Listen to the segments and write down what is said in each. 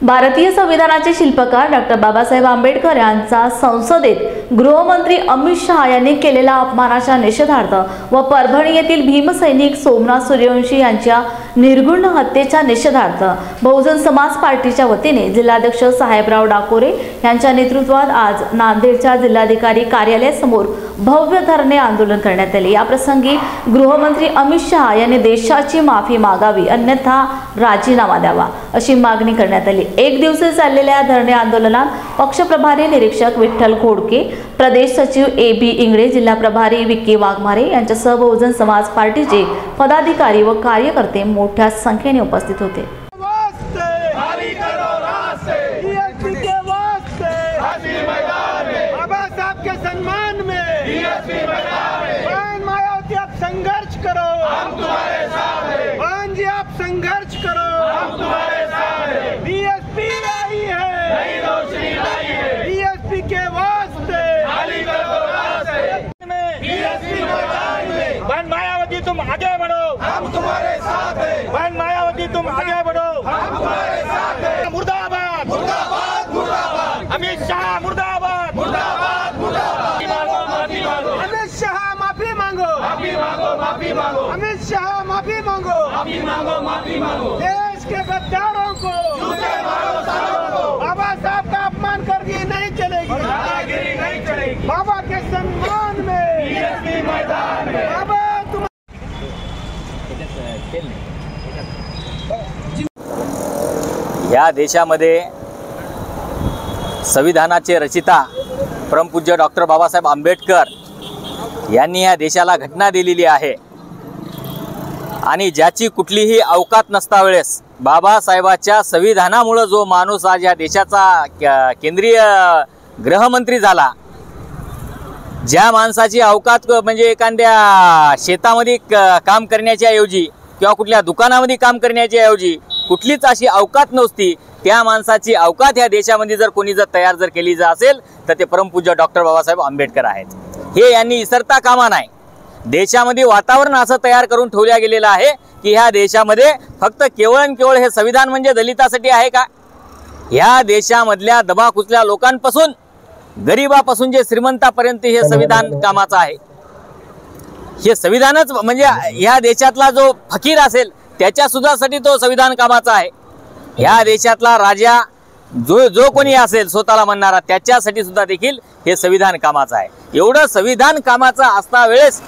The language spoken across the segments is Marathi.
भारतीय संविधानाचे शिल्पकार डॉ. बाबासाहेब आंबेडकर यांचा संसदेत गृहमंत्री अमित शहा यांनी केलेला अपमानाच्या निषेधार्थ व परभणी येथील भीमसैनिक सोमनाथ सूर्यवंशी यांच्या निर्घृण हत्येच्या निषेधार्थ बहुजन समाज पार्टीच्या वतीने जिल्हाध्यक्ष साहेबराव डाकोरे यांच्या नेतृत्वात आज नांदेडच्या जिल्हाधिकारी कार्यालयासमोर भव्य धरणे आंदोलन करण्यात आले। या प्रसंगी गृहमंत्री अमित शहा यांनी देशाची माफी मागावी अन्यथा राजीनामा द्यावा अशी मागणी करण्यात आली। एक दिवसीय चाललेल्या धरणे आंदोलनात पक्षप्रभारी निरीक्षक विठ्ठल खोडके, प्रदेश सचिव AB इंगळे, जिल्हा प्रभारी विक्की वाघमारे यांच्यासह बहुजन समाज पार्टीचे पदाधिकारी व कार्यकर्ते मोठ्या संख्येने उपस्थित होते। संघर्ष करो, हम तुम्हारे साथ हैं। बहन जी आप संघर्ष करो, हम तुम्हारे साथ हैं। BSP आई है, नई रोशनी लाई है। BSP के वास्ते खाली करो रास्ते। BSP मैदान में बहन मायावती तुम आगे बढ़ो, हम तुम्हारे साथ हैं। बहन मायावती तुम आगे बढ़ो, हम तुम्हारे साथ हैं। मुर्दाबाद मुर्दाबाद मुर्दाबाद, अमित शाह मुर्दाबाद मुर्दाबाद मुर्दाबाद। माफी मांगो अमित शाह, माफी मांगो, माफी मांगो, माफी मांगो अमित शाह, माफी मांगो, माफी मांगो, माफी मांगो। देश के गद्दारों को जूते मारो सालों को। बाबा साहब का अपमान करके नहीं चलेगी, दादागिरी नहीं चलेगी। बाबा के सम्मान में BSP मैदान में। बाबा तुम या देशामध्ये संविधानाचे रचिता परमपूज्य डॉक्टर बाबासाहेब आंबेडकर यांनी या देशाला घटना दिलेली आहे आणि ज्याची कुठलीही अवकात नसता वेळेस बाबासाहेबाच्या संविधानामुळे जो माणूस आज या देशाचा केंद्रीय गृहमंत्री झाला, ज्या माणसाची अवकात म्हणजे एखाद्या शेतामध्ये काम करण्याच्या ऐवजी किंवा कुठल्या दुकानामध्ये काम करण्याच्या ऐवजी कुठलीच अशी अवकात नव्हती, त्या माणसाची अवकात या देशामध्ये जर कोणी तयार केली असेल तर ते परमपूज्य डॉक्टर बाबासाहेब आंबेडकर आहेत। हे यांनी विसरता कामा नाही। देशामध्ये वातावरण असं तयार करून ठेवल्या गेलेलं आहे की ह्या देशामध्ये फक्त केवळ आणि केवळ हे संविधान म्हणजे दलितासाठी आहे का? ह्या देशामधल्या दबाकुचल्या लोकांपासून गरीबापासून जे श्रीमंतापर्यंत हे संविधान कामाचं आहे। हे संविधानच म्हणजे ह्या देशातला जो फकीर असेल त्याच्या सुद्धासाठी तो संविधान कामाचा आहे। ह्या देशातला राजा जो कोणी असेल स्वतःला म्हणणारा त्याच्यासाठी सुद्धा देखील हे संविधान कामाचं आहे। एवढं संविधान कामाचं असता वेळेस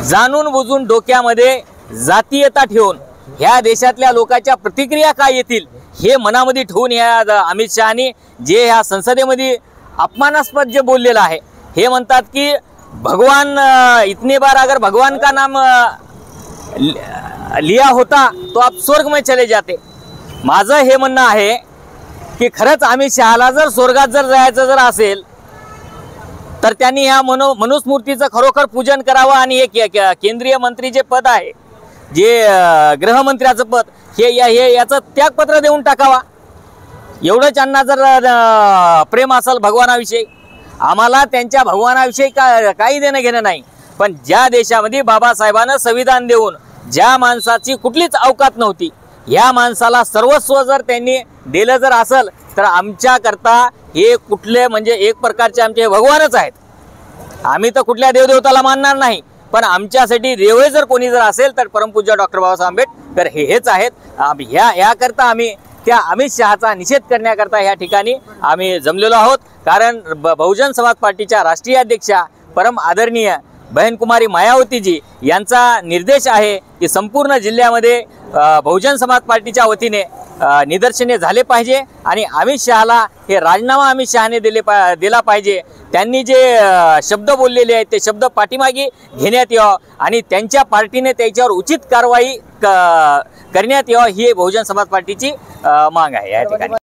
जाणून बुजून डोक्यामध्ये जातीयता ठेवून ह्या देशातल्या लोकांच्या प्रतिक्रिया काय येतील हे मनामध्ये ठेवून ह्या अमित शहानी जे ह्या संसदेमध्ये अपमानास्पद जे बोललेलं आहे, हे म्हणतात की भगवान इतने बार अगर भगवान का नाम लिया होता तो आप स्वर्ग में चले जाते। माझं हे म्हणणं आहे की खरंच अमित शहाला जर स्वर्गात जायचं जर असेल तर त्यांनी ह्या मनुस्मृतीचं खरोखर पूजन करावं आणि हे केंद्रीय मंत्री जे पद आहे, जे गृहमंत्र्याचं पद, हे याचं त्यागपत्र देऊन टाकावा। एवढंच त्यांना जर प्रेम असेल भगवानाविषयी, आम्हाला त्यांच्या भगवानाविषयी काही देणं घेणं नाही, पण ज्या देशामध्ये बाबासाहेबांना संविधान देऊन ज्या माणसाची कुठलीच अवकात नव्हती, या माणसाला सर्वस्व जर त्यांनी दिलं जर असेल तर आमच्याकरता हे कुठले म्हणजे एक प्रकारचे आमचे भगवानच आहेत। आम्ही तर कुठल्या देवदेवताला मानणार नाही, पण आमच्यासाठी देव जर कोणी जर असेल तर परमपूज्य डॉक्टर बाबासाहेब आंबेडकर हेच आहेत। याकरता आम्ही त्या अमित शहाचा निषेध करण्याकरता या ठिकाणी आम्ही जमलेलो आहोत। कारण बहुजन समाज पार्टीच्या राष्ट्रीय अध्यक्षा परम आदरणीय बहन कुमारी मायावतीजी यांचा निर्देश आहे की संपूर्ण जिल्ह्यामध्ये बहुजन समाज पार्टीच्या वतीने निदर्शने झाले पाहिजे आणि अमित शहाला हे राजीनामा अमित शहाने दिला पाहिजे। त्यांनी जे शब्द बोललेले आहेत ते शब्द पाठीमागे घेण्यात यावं आणि त्यांच्या पार्टीने त्याच्यावर उचित कारवाई करण्यात यावं ही बहुजन समाज पार्टीची माग आहे या ठिकाणी।